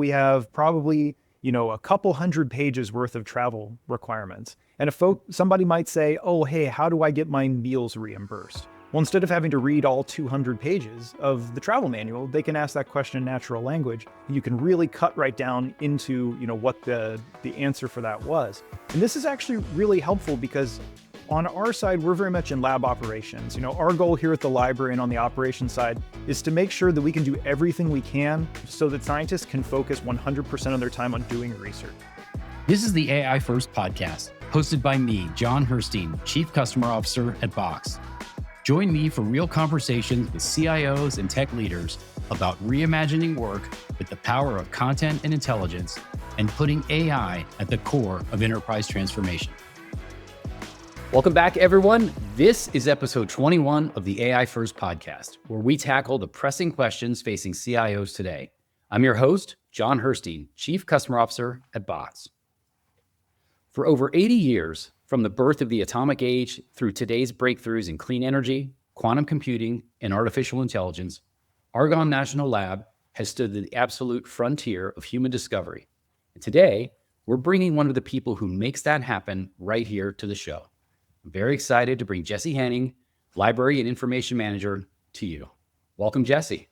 We have probably, a couple hundred pages worth of travel requirements. And if somebody might say, oh, hey, how do I get my meals reimbursed? Well, instead of having to read all 200 pages of the travel manual, they can ask that question in natural language. And you can really cut right down into, what the answer for that was. And this is actually really helpful because on our side, we're very much in lab operations. Our goal here at the library and on the operations side is to make sure that we can do everything we can so that scientists can focus 100% of their time on doing research. This is the AI First podcast, hosted by me, Jon Herstein, Chief Customer Officer at Box. Join me for real conversations with CIOs and tech leaders about reimagining work with the power of content and intelligence and putting AI at the core of enterprise transformation. Welcome back, everyone. This is episode 21 of the AI First podcast, where we tackle the pressing questions facing CIOs today. I'm your host, Jon Herstein, Chief Customer Officer at Box. For over 80 years, from the birth of the atomic age through today's breakthroughs in clean energy, quantum computing, and artificial intelligence, Argonne National Lab has stood at the absolute frontier of human discovery. And today, we're bringing one of the people who makes that happen right here to the show. I'm very excited to bring Jesse Henning, Library and Information Manager, to you. Welcome, Jesse.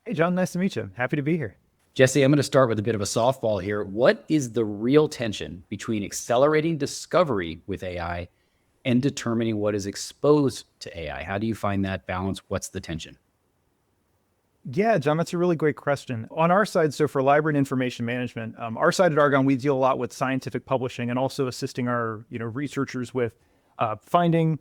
Hey, John, nice to meet you. Happy to be here. Jesse, I'm going to start with a bit of a softball here. What is the real tension between accelerating discovery with AI and determining what is exposed to AI? How do you find that balance? What's the tension? Yeah, John, that's a really great question. On our side, so for library and information management, our side at Argonne, we deal a lot with scientific publishing and also assisting our researchers with finding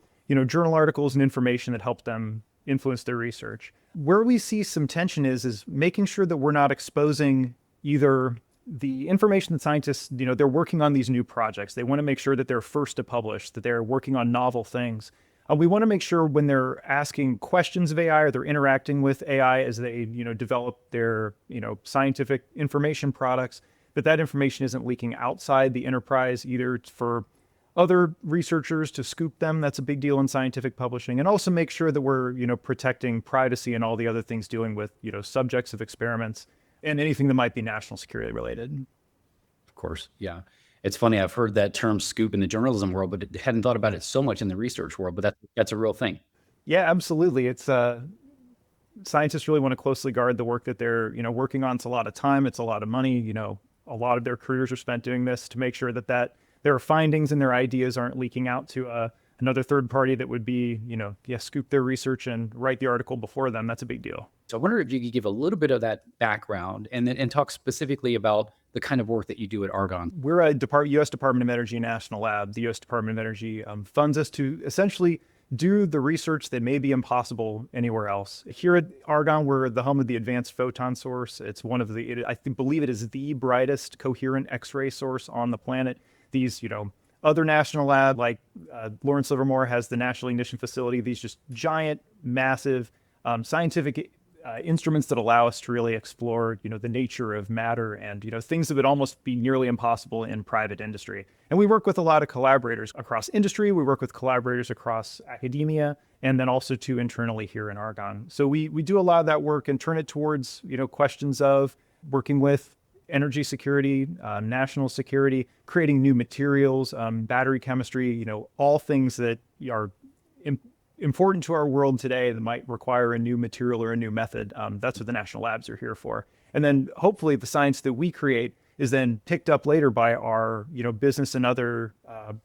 journal articles and information that help them influence their research. Where we see some tension is making sure that we're not exposing either the information that scientists, they're working on these new projects. They want to make sure that they're first to publish, that they're working on novel things. We want to make sure when they're asking questions of AI or they're interacting with AI as they, develop their, scientific information products, that information isn't leaking outside the enterprise, either for other researchers to scoop them. That's a big deal in scientific publishing. And also make sure that we're, protecting privacy and all the other things dealing with, subjects of experiments and anything that might be national security related. Of course, yeah. It's funny, I've heard that term scoop in the journalism world, but hadn't thought about it so much in the research world, but that's a real thing. Yeah, absolutely. It's scientists really want to closely guard the work that they're, working on. It's a lot of time, it's a lot of money, a lot of their careers are spent doing this to make sure that their findings and their ideas aren't leaking out to another third party that would be, scoop their research and write the article before them. That's a big deal. So I wonder if you could give a little bit of that background and talk specifically about the kind of work that you do at Argonne. We're a U.S. Department of Energy National Lab. The U.S. Department of Energy funds us to essentially do the research that may be impossible anywhere else. Here at Argonne, we're the home of the Advanced Photon Source. It's one of believe it is the brightest coherent X-ray source on the planet. These, other national labs like Lawrence Livermore has the National Ignition Facility, these just giant, massive scientific instruments that allow us to really explore, the nature of matter and, things that would almost be nearly impossible in private industry. And we work with a lot of collaborators across industry. We work with collaborators across academia, and then also too internally here in Argonne. So we do a lot of that work and turn it towards, questions of working with energy security, national security, creating new materials, battery chemistry, all things that are important to our world today that might require a new material or a new method. That's what the national labs are here for. And then hopefully the science that we create is then picked up later by our, business and other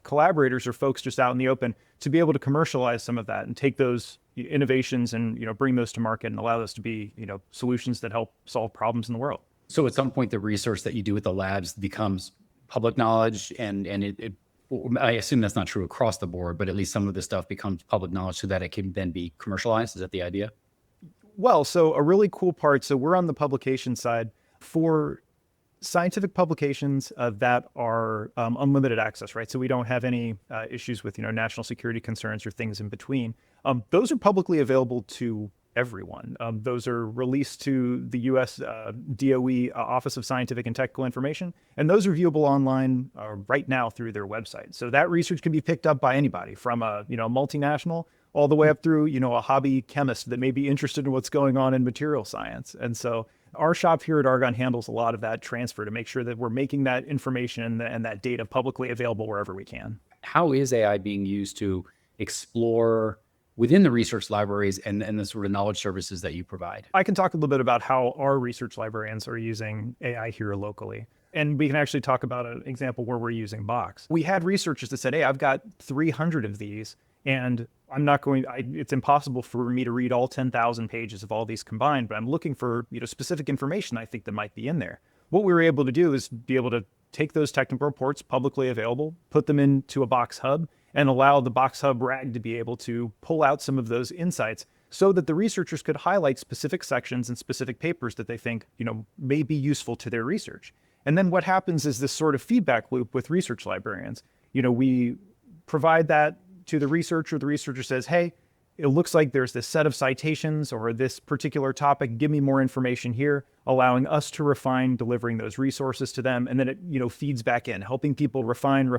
collaborators or folks just out in the open to be able to commercialize some of that and take those innovations and, bring those to market and allow those to be, solutions that help solve problems in the world. So at some point, the research that you do at the labs becomes public knowledge, and I assume that's not true across the board, but at least some of this stuff becomes public knowledge so that it can then be commercialized. Is that the idea? Well, so a really cool part, so we're on the publication side for scientific publications that are unlimited access, right? So we don't have any issues with, national security concerns or things in between. Those are publicly available to everyone. Those are released to the U.S. DOE Office of Scientific and Technical Information, and those are viewable online right now through their website. So that research can be picked up by anybody from a multinational all the way up through a hobby chemist that may be interested in what's going on in material science. And so Our shop here at Argonne handles a lot of that transfer to make sure that we're making that information and that data publicly available wherever we can. How is AI being used to explore within the research libraries and the sort of knowledge services that you provide? I can talk a little bit about how our research librarians are using AI here locally. And we can actually talk about an example where we're using Box. We had researchers that said, hey, I've got 300 of these, and it's impossible for me to read all 10,000 pages of all these combined, but I'm looking for specific information I think that might be in there. What we were able to do is be able to take those technical reports publicly available, put them into a Box Hub, and allow the Box Hub RAG to be able to pull out some of those insights so that the researchers could highlight specific sections and specific papers that they think, may be useful to their research. And then what happens is this sort of feedback loop with research librarians. We provide that to the researcher says, hey, it looks like there's this set of citations or this particular topic, give me more information here, allowing us to refine delivering those resources to them. And then it, feeds back in, helping people refine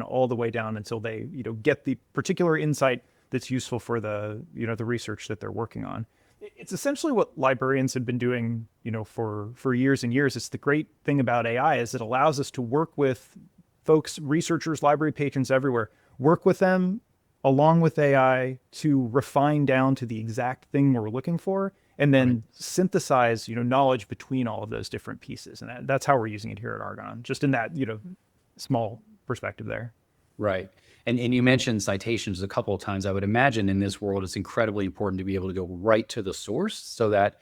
all the way down until they, get the particular insight that's useful for the, the research that they're working on. It's essentially what librarians have been doing, for years and years. It's the great thing about AI is it allows us to work with folks, researchers, library patrons everywhere, work with them along with AI to refine down to the exact thing we're looking for, and then synthesize, knowledge between all of those different pieces. And that's how we're using it here at Argonne, just in that, small perspective there. Right. And you mentioned citations a couple of times. I would imagine in this world, it's incredibly important to be able to go right to the source so that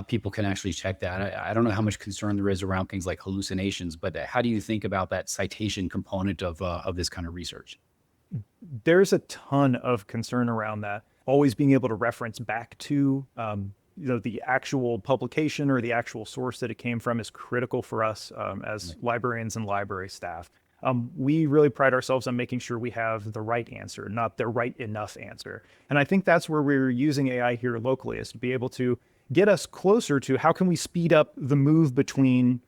people can actually check that. I don't know how much concern there is around things like hallucinations, but how do you think about that citation component of this kind of research? There's a ton of concern around that. Always being able to reference back to the actual publication or the actual source that it came from is critical for us as librarians and library staff. We really pride ourselves on making sure we have the right answer, not the right enough answer. And I think that's where we're using AI here locally, is to be able to get us closer to how can we speed up the move between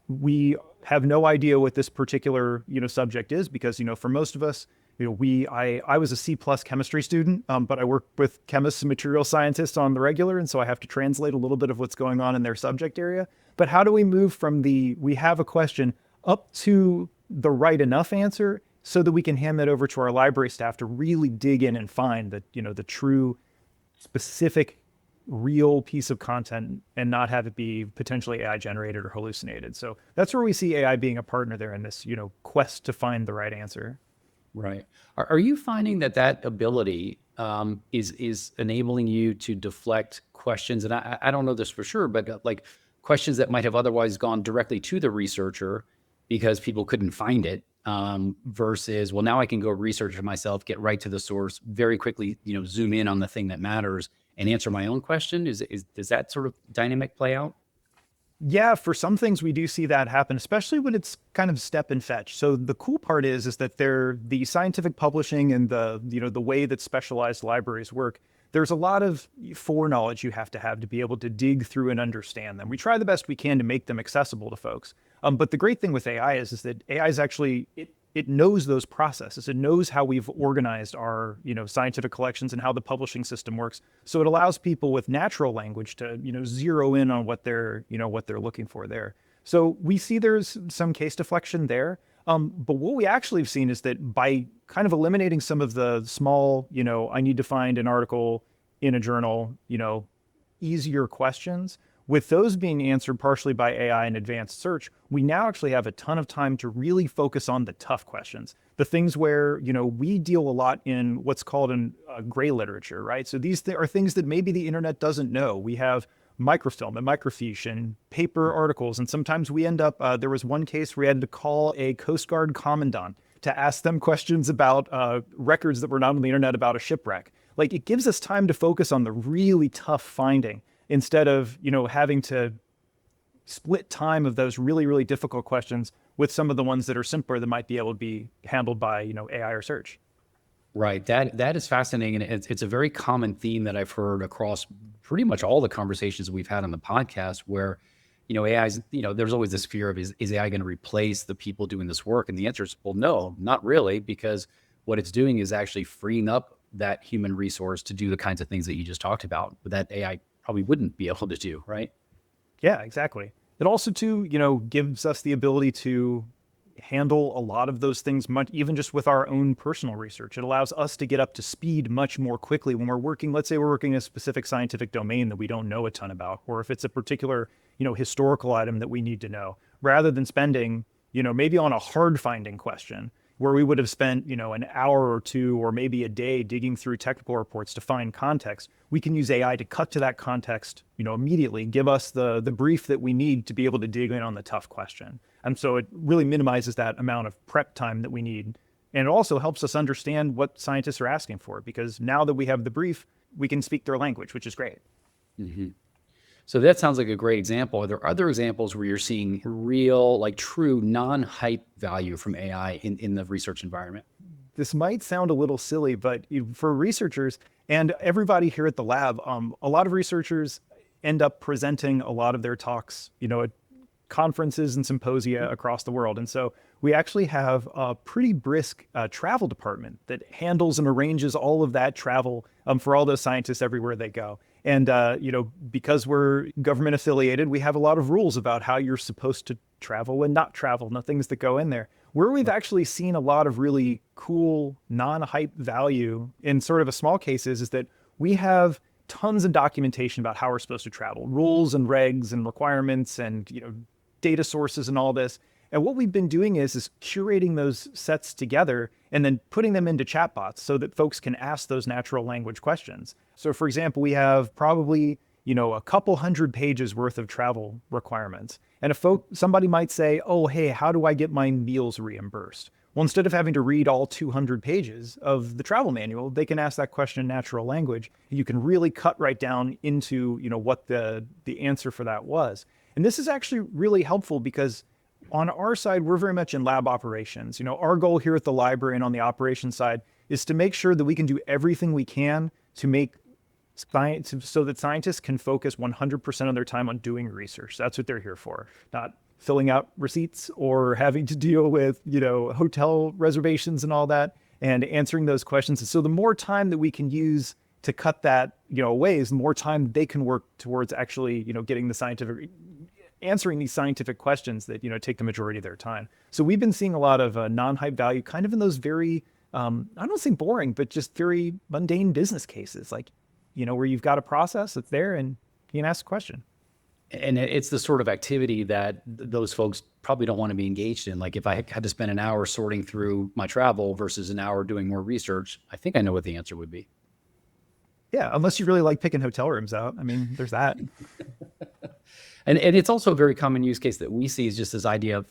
we have no idea what this particular subject is, because for most of us, I was a C+ chemistry student, but I work with chemists and material scientists on the regular, and so I have to translate a little bit of what's going on in their subject area. But how do we move from we have a question up to the right enough answer so that we can hand that over to our library staff to really dig in and find the true specific real piece of content and not have it be potentially AI generated or hallucinated. So that's where we see AI being a partner there in this, quest to find the right answer. Right. Are you finding that ability is enabling you to deflect questions? And I don't know this for sure, but like questions that might have otherwise gone directly to the researcher because people couldn't find it, versus, well, now I can go research it myself, get right to the source, very quickly, zoom in on the thing that matters and answer my own question. Does that sort of dynamic play out? Yeah, for some things we do see that happen, especially when it's kind of step and fetch. So the cool part is that the scientific publishing and the way that specialized libraries work, there's a lot of foreknowledge you have to be able to dig through and understand them. We try the best we can to make them accessible to folks. But the great thing with AI is that AI is actually, it knows those processes. It knows how we've organized our, scientific collections and how the publishing system works. So it allows people with natural language to, zero in on what they're looking for there. So we see there's some case deflection there. But what we actually have seen is that by kind of eliminating some of the small, I need to find an article in a journal, easier questions, with those being answered partially by AI and advanced search, we now actually have a ton of time to really focus on the tough questions, the things where, we deal a lot in what's called gray literature, right? So these are things that maybe the internet doesn't know. We have microfilm and microfiche and paper articles. And sometimes we end up, there was one case where we had to call a Coast Guard commandant to ask them questions about records that were not on the internet about a shipwreck. Like, it gives us time to focus on the really tough finding, instead of, having to split time of those really, really difficult questions with some of the ones that are simpler that might be able to be handled by, AI or search. Right. That is fascinating. And it's a very common theme that I've heard across pretty much all the conversations we've had on the podcast where, AI's, there's always this fear of, is AI going to replace the people doing this work? And the answer is, well, no, not really, because what it's doing is actually freeing up that human resource to do the kinds of things that you just talked about that AI probably wouldn't be able to do, right? Yeah, exactly. It also too, gives us the ability to handle a lot of those things much, even just with our own personal research. It allows us to get up to speed much more quickly when we're working, let's say we're working in a specific scientific domain that we don't know a ton about, or if it's a particular, historical item that we need to know, rather than spending, maybe on a hard finding question where we would have spent, an hour or two or maybe a day digging through technical reports to find context. We can use AI to cut to that context, immediately, give us the brief that we need to be able to dig in on the tough question. And so it really minimizes that amount of prep time that we need. And it also helps us understand what scientists are asking for, because now that we have the brief, we can speak their language, which is great. Mm-hmm. So that sounds like a great example. Are there other examples where you're seeing real, like true non-hype value from AI in the research environment? This might sound a little silly, but for researchers and everybody here at the lab, a lot of researchers end up presenting a lot of their talks, at conferences and symposia across the world. And so we actually have a pretty brisk travel department that handles and arranges all of that travel for all those scientists everywhere they go. And, because we're government affiliated, we have a lot of rules about how you're supposed to travel and not travel, and the things that go in there. Where we've actually seen a lot of really cool non-hype value in sort of a small cases is that we have tons of documentation about how we're supposed to travel, rules and regs and requirements and, data sources and all this. And what we've been doing is curating those sets together and then putting them into chatbots so that folks can ask those natural language questions. So for example, we have probably, a couple hundred pages worth of travel requirements. And if somebody might say, oh, hey, how do I get my meals reimbursed? Well, instead of having to read all 200 pages of the travel manual, they can ask that question in natural language. And you can really cut right down into, what the answer for that was. And this is actually really helpful because on our side, we're very much in lab operations. Our goal here at the library and on the operations side is to make sure that we can do everything we can to make science so that scientists can focus 100% of their time on doing research. That's what they're here for, not filling out receipts or having to deal with, hotel reservations and all that, and answering those questions. And so the more time that we can use to cut that, away, is the more time they can work towards actually, getting the answering these scientific questions that, take the majority of their time. So we've been seeing a lot of non-hype value kind of in those very, I don't say boring, but just very mundane business cases, like, where you've got a process that's there and you can ask a question. And it's the sort of activity that those folks probably don't want to be engaged in. Like if I had to spend an hour sorting through my travel versus an hour doing more research, I think I know what the answer would be. Yeah, unless you really like picking hotel rooms out. I mean, there's that. And it's also a very common use case that we see is just this idea of,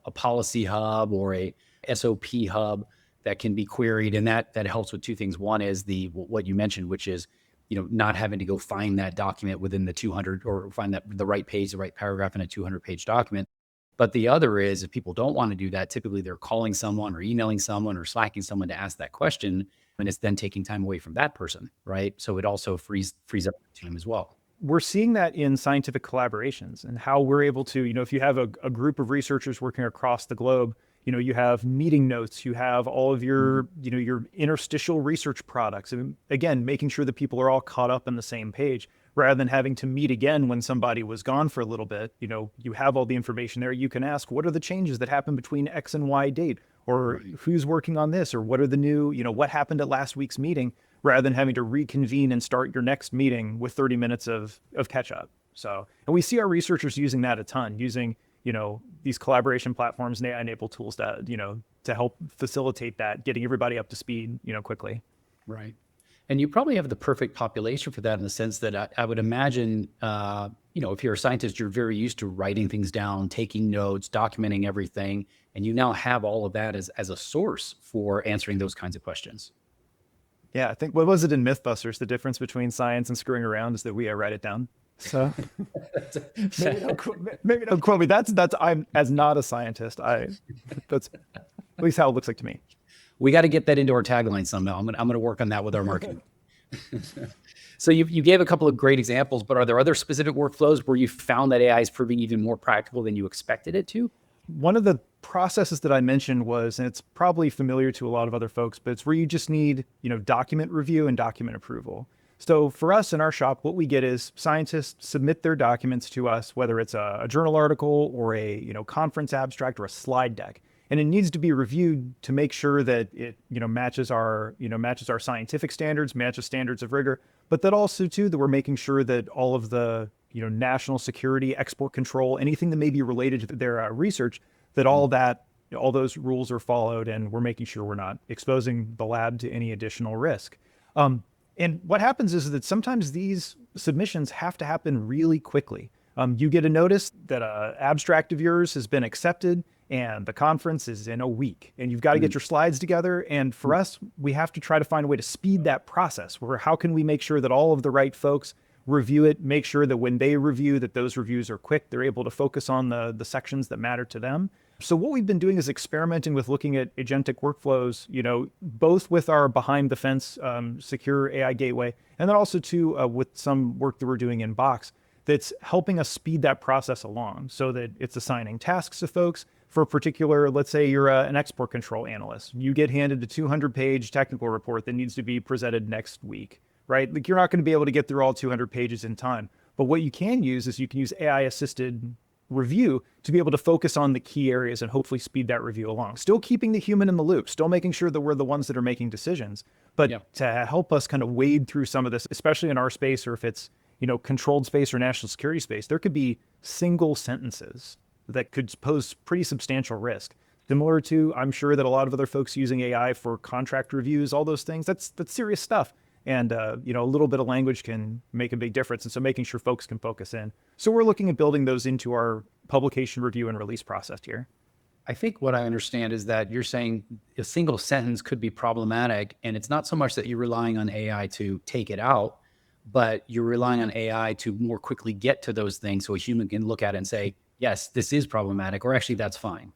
a policy hub or a SOP hub that can be queried. And that helps with two things. One is what you mentioned, which is, not having to go find that document within the 200 or find the right page, the right paragraph in a 200-page document. But the other is if people don't want to do that, typically they're calling someone or emailing someone or Slacking someone to ask that question. And it's then taking time away from that person, right? So it also frees up time as well. We're seeing that in scientific collaborations and how we're able to, if you have a group of researchers working across the globe, you have meeting notes, you have all of your, your interstitial research products. And again, making sure that people are all caught up on the same page rather than having to meet again when somebody was gone for a little bit. You have all the information there. You can ask, what are the changes that happened between X and Y date? Or right. Who's working on this? Or what are the new, what happened at last week's meeting? Rather than having to reconvene and start your next meeting with 30 minutes of catch up. So, and we see our researchers using that a ton, using, these collaboration platforms and AI-enabled tools to, to help facilitate that, getting everybody up to speed, quickly. Right. And you probably have the perfect population for that in the sense that I would imagine, if you're a scientist, you're very used to writing things down, taking notes, documenting everything, and you now have all of that as a source for answering those kinds of questions. Yeah, I think, what was it in Mythbusters? The difference between science and screwing around is that we write it down. So maybe don't quote me. That's I'm as not a scientist. That's at least how it looks like to me. We got to get that into our tagline somehow. I'm gonna work on that with our marketing. So you gave a couple of great examples, but are there other specific workflows where you found that AI is proving even more practical than you expected it to? One of the processes that I mentioned was, and it's probably familiar to a lot of other folks, but it's where you just need, document review and document approval. So for us in our shop, what we get is scientists submit their documents to us, whether it's a journal article or a conference abstract or a slide deck, and it needs to be reviewed to make sure that it matches our scientific standards, matches standards of rigor, but that also too that we're making sure that all of the national security, export control, anything that may be related to their research, that all those rules are followed, and we're making sure we're not exposing the lab to any additional risk. And what happens is that sometimes these submissions have to happen really quickly. You get a notice that an abstract of yours has been accepted and the conference is in a week, and you've got to get your slides together. And for us, we have to try to find a way to speed that process. Where how can we make sure that all of the right folks review it, make sure that when they review that those reviews are quick, they're able to focus on the sections that matter to them. So what we've been doing is experimenting with looking at agentic workflows, both with our behind the fence secure AI gateway, and then also too with some work that we're doing in Box that's helping us speed that process along so that it's assigning tasks to folks for a particular, let's say you're an export control analyst. You get handed a 200-page technical report that needs to be presented next week, right? Like you're not going to be able to get through all 200 pages in time. But what you can use is you can use AI-assisted review to be able to focus on the key areas and hopefully speed that review along. Still keeping the human in the loop, still making sure that we're the ones that are making decisions, but to help us kind of wade through some of this, especially in our space, or if it's, controlled space or national security space, there could be single sentences that could pose pretty substantial risk. Similar to, I'm sure that a lot of other folks using AI for contract reviews, all those things, that's serious stuff. And, a little bit of language can make a big difference. And so making sure folks can focus in. So we're looking at building those into our publication review and release process here. I think what I understand is that you're saying a single sentence could be problematic. And it's not so much that you're relying on AI to take it out, but you're relying on AI to more quickly get to those things so a human can look at it and say, yes, this is problematic, or actually that's fine.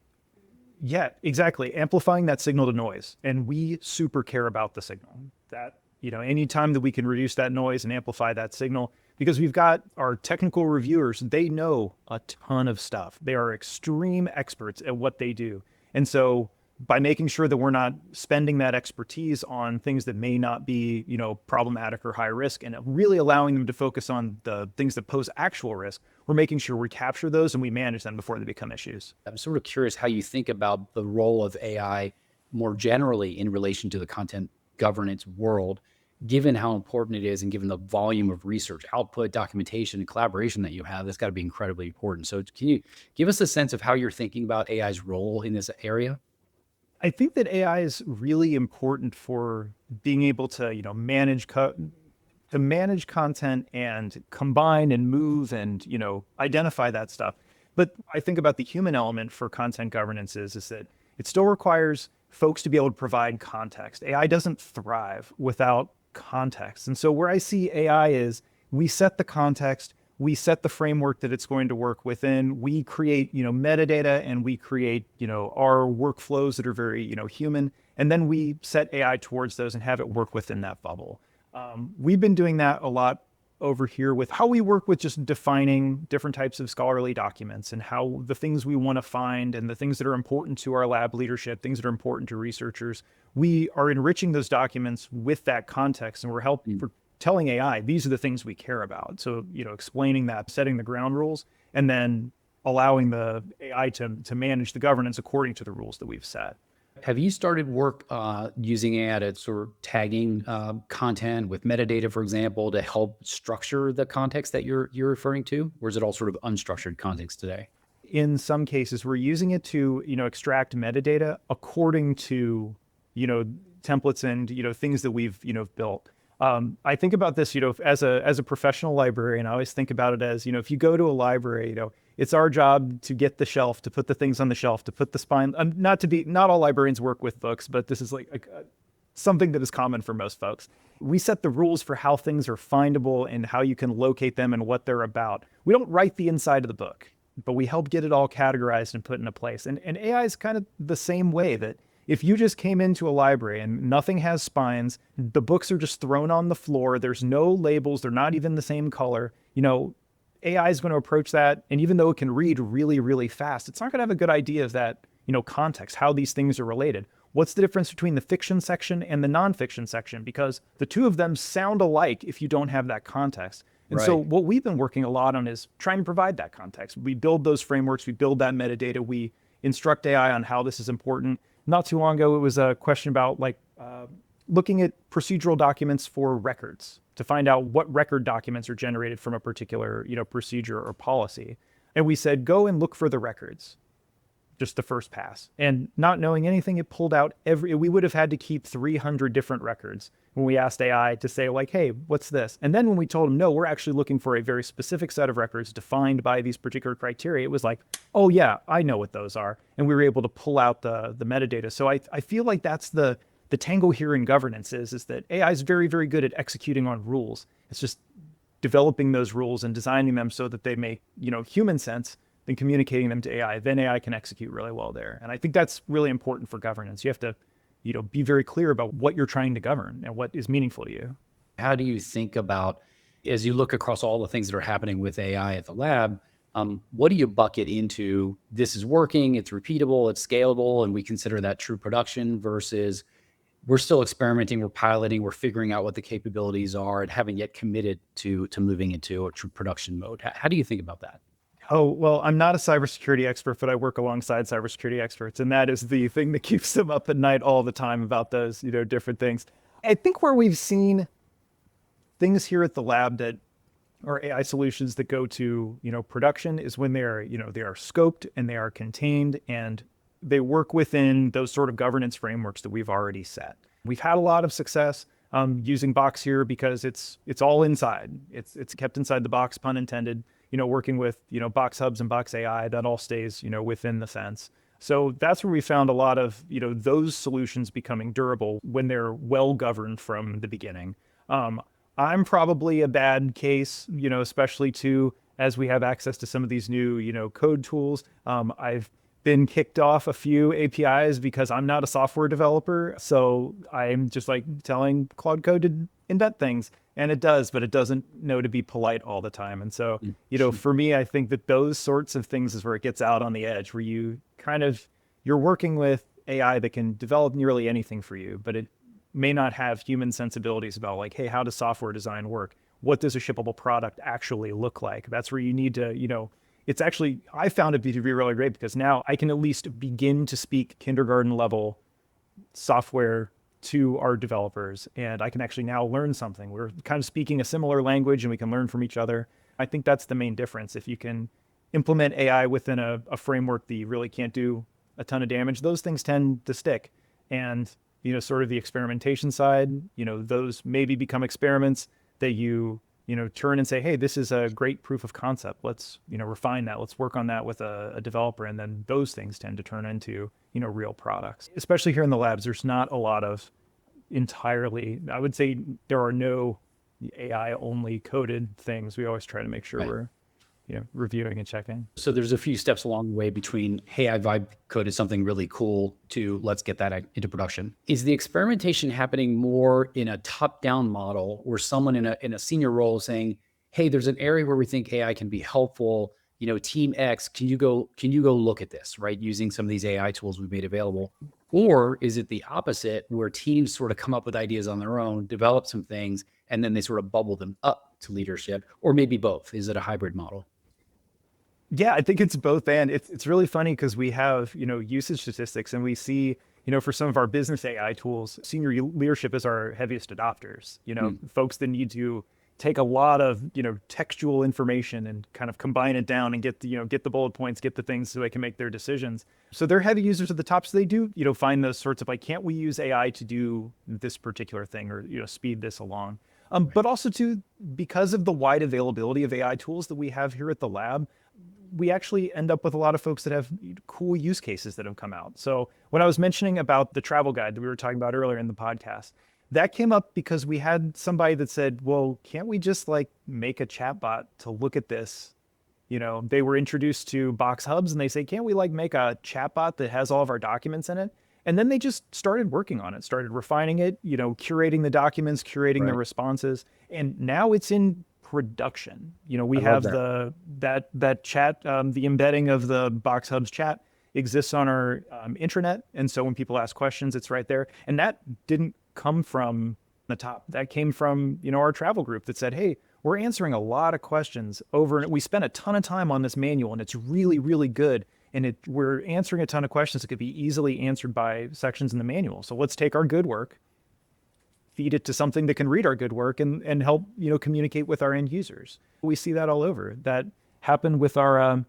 Yeah, exactly. Amplifying that signal to noise. And we super care about the signal. That anytime that we can reduce that noise and amplify that signal, because we've got our technical reviewers, they know a ton of stuff. They are extreme experts at what they do. And so by making sure that we're not spending that expertise on things that may not be, problematic or high risk, and really allowing them to focus on the things that pose actual risk, we're making sure we capture those and we manage them before they become issues. I'm sort of curious how you think about the role of AI more generally in relation to the content governance world, given how important it is and given the volume of research, output, documentation, and collaboration that you have. That's got to be incredibly important. So can you give us a sense of how you're thinking about AI's role in this area? I think that AI is really important for being able to, manage content and combine and move and, identify that stuff. But I think about the human element for content governance is that it still requires folks to be able to provide context. AI doesn't thrive without context. And so where I see AI is we set the context, we set the framework that it's going to work within, we create, metadata, and we create, our workflows that are very, human, and then we set AI towards those and have it work within that bubble. We've been doing that a lot over here with how we work with just defining different types of scholarly documents and how the things we want to find and the things that are important to our lab leadership, things that are important to researchers, we are enriching those documents with that context, and we're telling AI, these are the things we care about. So, explaining that, setting the ground rules, and then allowing the AI to manage the governance according to the rules that we've set. Have you started work using AI to sort of tagging content with metadata, for example, to help structure the context that you're referring to? Or is it all sort of unstructured context today? In some cases, we're using it to, extract metadata according to, templates and, things that we've, built. I think about this, as a professional librarian, I always think about it as, if you go to a library, it's our job to get the shelf, to put the things on the shelf, to put the spine, not all librarians work with books, but this is like something that is common for most folks. We set the rules for how things are findable and how you can locate them and what they're about. We don't write the inside of the book, but we help get it all categorized and put in a place. And AI is kind of the same way, that if you just came into a library and nothing has spines, the books are just thrown on the floor, there's no labels, they're not even the same color, AI is going to approach that. And even though it can read really, really fast, it's not going to have a good idea of that, context, how these things are related. what's the difference between the fiction section and the nonfiction section? Because the two of them sound alike if you don't have that context. And so what we've been working a lot on is trying to provide that context. We build those frameworks, we build that metadata, we instruct AI on how this is important. Not too long ago, it was a question about looking at procedural documents for records to find out what record documents are generated from a particular, procedure or policy. And we said, go and look for the records, just the first pass. And not knowing anything, it pulled out we would have had to keep 300 different records when we asked AI to say hey, what's this? And then when we told them, no, we're actually looking for a very specific set of records defined by these particular criteria, it was like, oh yeah, I know what those are. And we were able to pull out the metadata. So I feel like that's the tango here in governance is that AI is very, very good at executing on rules. It's just developing those rules and designing them so that they make, human sense, then communicating them to AI. Then AI can execute really well there. And I think that's really important for governance. You have to, be very clear about what you're trying to govern and what is meaningful to you. How do you think about, as you look across all the things that are happening with AI at the lab, what do you bucket into this is working, it's repeatable, it's scalable, and we consider that true production versus we're still experimenting, we're piloting, we're figuring out what the capabilities are and haven't yet committed to moving into a true production mode? How do you think about that? Oh, well, I'm not a cybersecurity expert, but I work alongside cybersecurity experts. And that is the thing that keeps them up at night all the time about those, different things. I think where we've seen things here at the lab that are AI solutions that go to, production is when they are scoped and they are contained and they work within those sort of governance frameworks that we've already set. We've had a lot of success using Box here because it's all inside. It's kept inside the box, pun intended. Working with, Box Hubs and Box AI, that all stays, within the fence. So that's where we found a lot of, those solutions becoming durable when they're well governed from the beginning. I'm probably a bad case, especially too, as we have access to some of these new, code tools. I've been kicked off a few APIs because I'm not a software developer. So I'm just telling Claude Code to invent things. And it does, but it doesn't know to be polite all the time. And so, for me, I think that those sorts of things is where it gets out on the edge, where you're working with AI that can develop nearly anything for you, but it may not have human sensibilities about hey, how does software design work? What does a shippable product actually look like? That's where you need to, it's actually, I found it to be really great because now I can at least begin to speak kindergarten level software to our developers, and I can actually now learn something. We're kind of speaking a similar language and we can learn from each other. I think that's the main difference. If you can implement AI within a framework that you really can't do a ton of damage, those things tend to stick. And, sort of the experimentation side, those maybe become experiments that you turn and say, hey, this is a great proof of concept. Let's, refine that. Let's work on that with a developer. And then those things tend to turn into, real products. Especially here in the labs, there's not a lot of entirely, I would say there are no AI only coded things. We always try to make sure we're, reviewing and checking. So there's a few steps along the way between, hey, I vibe coded something really cool to let's get that into production. Is the experimentation happening more in a top-down model where someone in a senior role is saying, hey, there's an area where we think AI can be helpful, team X, can you go look at this, right? Using some of these AI tools we've made available. Or is it the opposite where teams sort of come up with ideas on their own, develop some things, and then they sort of bubble them up to leadership, or maybe both? Is it a hybrid model? Yeah, I think it's both. And it's really funny because we have, usage statistics and we see, for some of our business AI tools, senior leadership is our heaviest adopters, folks that need to take a lot of, textual information and kind of combine it down and get the bullet points, get the things so they can make their decisions. So they're heavy users at the top. So they do, find those sorts of can't we use AI to do this particular thing or, speed this along? But also too, because of the wide availability of AI tools that we have here at the lab, we actually end up with a lot of folks that have cool use cases that have come out. So when I was mentioning about the travel guide that we were talking about earlier in the podcast, that came up because we had somebody that said, well, can't we just make a chatbot to look at this? They were introduced to Box Hubs and they say, can't we make a chatbot that has all of our documents in it? And then they just started working on it, started refining it, curating the documents, curating the responses. And now it's in production. We have that chat, the embedding of the Box Hubs chat exists on our intranet. And so when people ask questions, it's right there. And that didn't come from the top. That came from, our travel group that said, hey, we're answering a lot of questions over, and we spent a ton of time on this manual, and it's really, really good. And we're answering a ton of questions that could be easily answered by sections in the manual. So let's take our good work, feed it to something that can read our good work and help, communicate with our end users. We see that all over. That happened with our,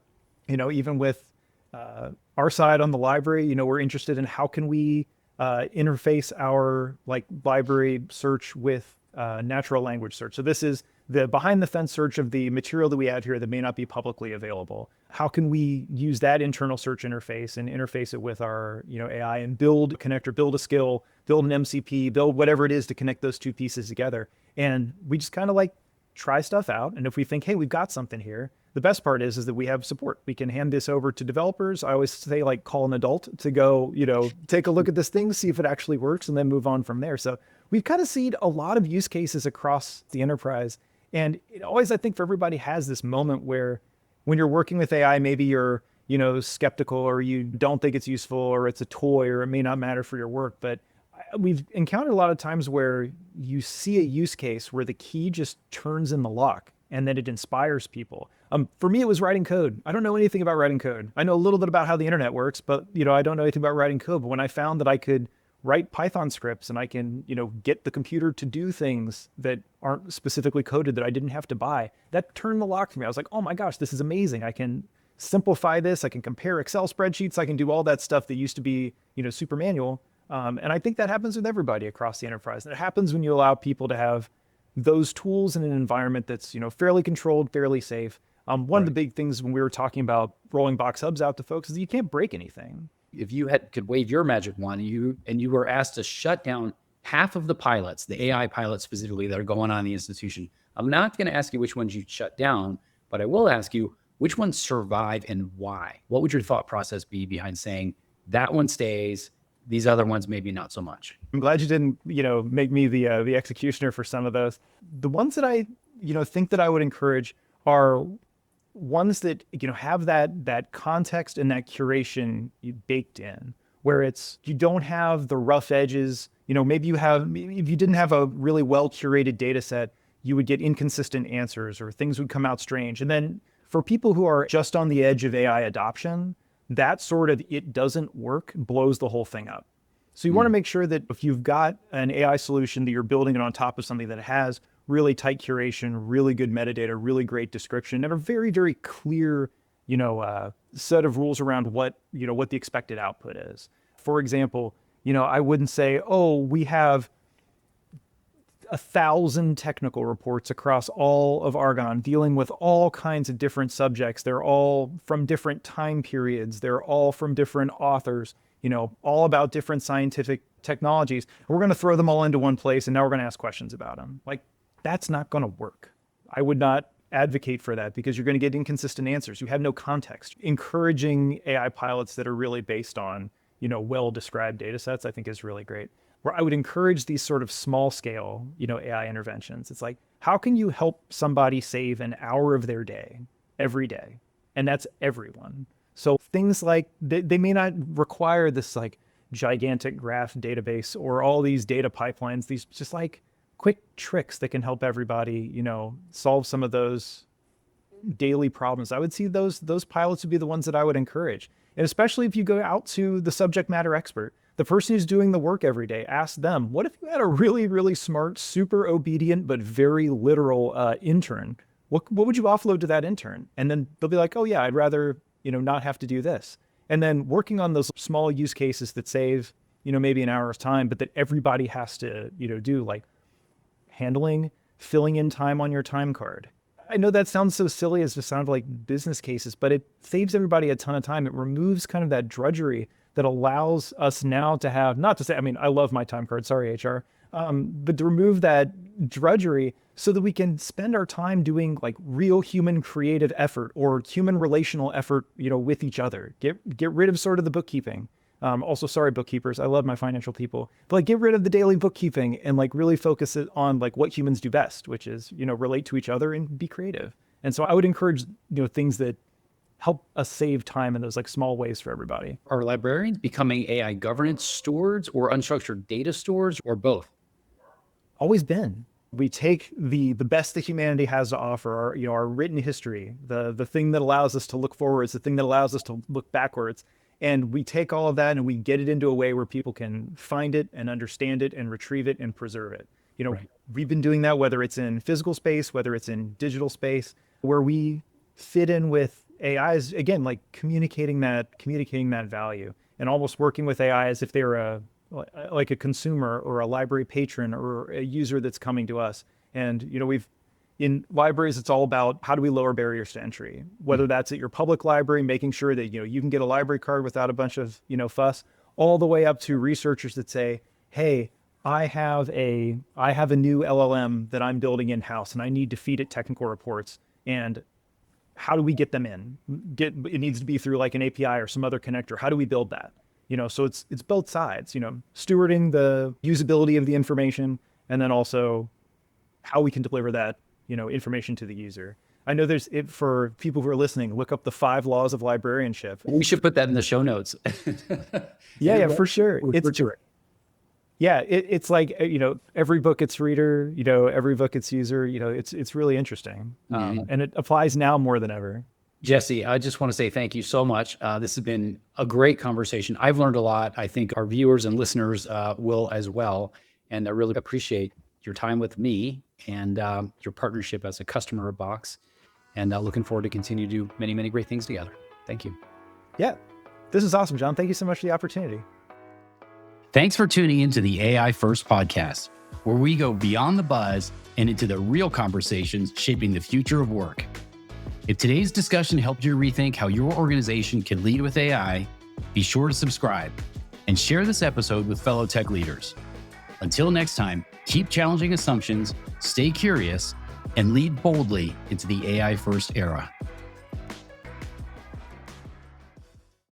even with our side on the library. We're interested in how can we interface our library search with natural language search. So this is the behind the fence search of the material that we have here that may not be publicly available. How can we use that internal search interface and interface it with our, AI and build a connector, build a skill, build an MCP, build whatever it is to connect those two pieces together. And we just kind of try stuff out. And if we think, hey, we've got something here, the best part is that we have support. We can hand this over to developers. I always say call an adult to go, take a look at this thing, see if it actually works, and then move on from there. So we've kind of seen a lot of use cases across the enterprise. And it always, I think, for everybody has this moment where when you're working with AI, maybe you're, skeptical, or you don't think it's useful, or it's a toy, or it may not matter for your work. But we've encountered a lot of times where you see a use case where the key just turns in the lock and then it inspires people. For me, it was writing code. I don't know anything about writing code. I know a little bit about how the internet works, but I don't know anything about writing code. But when I found that I could write Python scripts and I can, get the computer to do things that aren't specifically coded that I didn't have to buy, that turned the lock for me. I was like, oh my gosh, this is amazing. I can simplify this. I can compare Excel spreadsheets. I can do all that stuff that used to be, super manual. And I think that happens with everybody across the enterprise. And it happens when you allow people to have those tools in an environment that's, fairly controlled, fairly safe. One of the big things when we were talking about rolling Box Hubs out to folks is you can't break anything. If you could wave your magic wand and you were asked to shut down half of the pilots, the AI pilots specifically that are going on in the institution, I'm not going to ask you which ones you'd shut down, but I will ask you which ones survive and why. What would your thought process be behind saying that one stays, these other ones maybe not so much? I'm glad you didn't, make me the executioner for some of those. The ones that I, think that I would encourage are ones that, have that context and that curation baked in, where you don't have the rough edges. Maybe if you didn't have a really well curated data set, you would get inconsistent answers or things would come out strange. And then for people who are just on the edge of AI adoption, that sort of it doesn't work blows the whole thing up. So you want to make sure that if you've got an AI solution that you're building it on top of something that has really tight curation, really good metadata, really great description, and a very, very clear, set of rules around what the expected output is. For example, I wouldn't say, oh, we have 1,000 technical reports across all of Argonne dealing with all kinds of different subjects. They're all from different time periods. They're all from different authors, all about different scientific technologies. We're going to throw them all into one place, and now we're going to ask questions about them. That's not going to work. I would not advocate for that because you're going to get inconsistent answers. You have no context. Encouraging AI pilots that are really based on, well-described data sets, I think is really great. Where I would encourage these sort of small scale, AI interventions. It's how can you help somebody save an hour of their day every day? And that's everyone. So things like they may not require this gigantic graph database or all these data pipelines, these just quick tricks that can help everybody, solve some of those daily problems. I would see those pilots would be the ones that I would encourage. And especially if you go out to the subject matter expert, the person who's doing the work every day, ask them, what if you had a really, really smart, super obedient, but very literal intern? What would you offload to that intern? And then they'll be like, oh yeah, I'd rather, not have to do this. And then working on those small use cases that save, maybe an hour of time, but that everybody has to, do, handling, filling in time on your time card. I know that sounds so silly as to sound like business cases, but it saves everybody a ton of time. It removes kind of that drudgery that allows us now to have, not to say, I love my time card, sorry, HR, but to remove that drudgery so that we can spend our time doing real human creative effort or human relational effort, with each other. Get rid of sort of the bookkeeping. Also, sorry, bookkeepers, I love my financial people, but get rid of the daily bookkeeping and really focus it on what humans do best, which is, relate to each other and be creative. And so I would encourage, things that help us save time in those like small ways for everybody. Are librarians becoming AI governance stewards or unstructured data stewards or both? Always been. We take the best that humanity has to offer, our written history, the thing that allows us to look forwards, the thing that allows us to look backwards. And we take all of that and we get it into a way where people can find it and understand it and retrieve it and preserve it. Right. We've been doing that, whether it's in physical space, whether it's in digital space, where we fit in with AIs, again, like communicating that value and almost working with AI as if they were like a consumer or a library patron or a user that's coming to us. And, in libraries, it's all about how do we lower barriers to entry, whether that's at your public library, making sure that, you can get a library card without a bunch of, fuss, all the way up to researchers that say, hey, I have a new LLM that I'm building in-house and I need to feed it technical reports. And how do we get them in? It needs to be through like an API or some other connector. How do we build that? So it's both sides, stewarding the usability of the information and then also how we can deliver that, information to the user. I know for people who are listening, look up the 5 laws of librarianship. We should put that in the show notes. Yeah, for sure. It's like, every book its reader, every book its user, it's really interesting. And it applies now more than ever. Jesse, I just want to say thank you so much. This has been a great conversation. I've learned a lot. I think our viewers and listeners will as well. And I really appreciate your time with me and your partnership as a customer of Box. And looking forward to continue to do many, many great things together. Thank you. Yeah, this is awesome, John. Thank you so much for the opportunity. Thanks for tuning into the AI First podcast, where we go beyond the buzz and into the real conversations shaping the future of work. If today's discussion helped you rethink how your organization can lead with AI, be sure to subscribe and share this episode with fellow tech leaders. Until next time, keep challenging assumptions, stay curious, and lead boldly into the AI first era.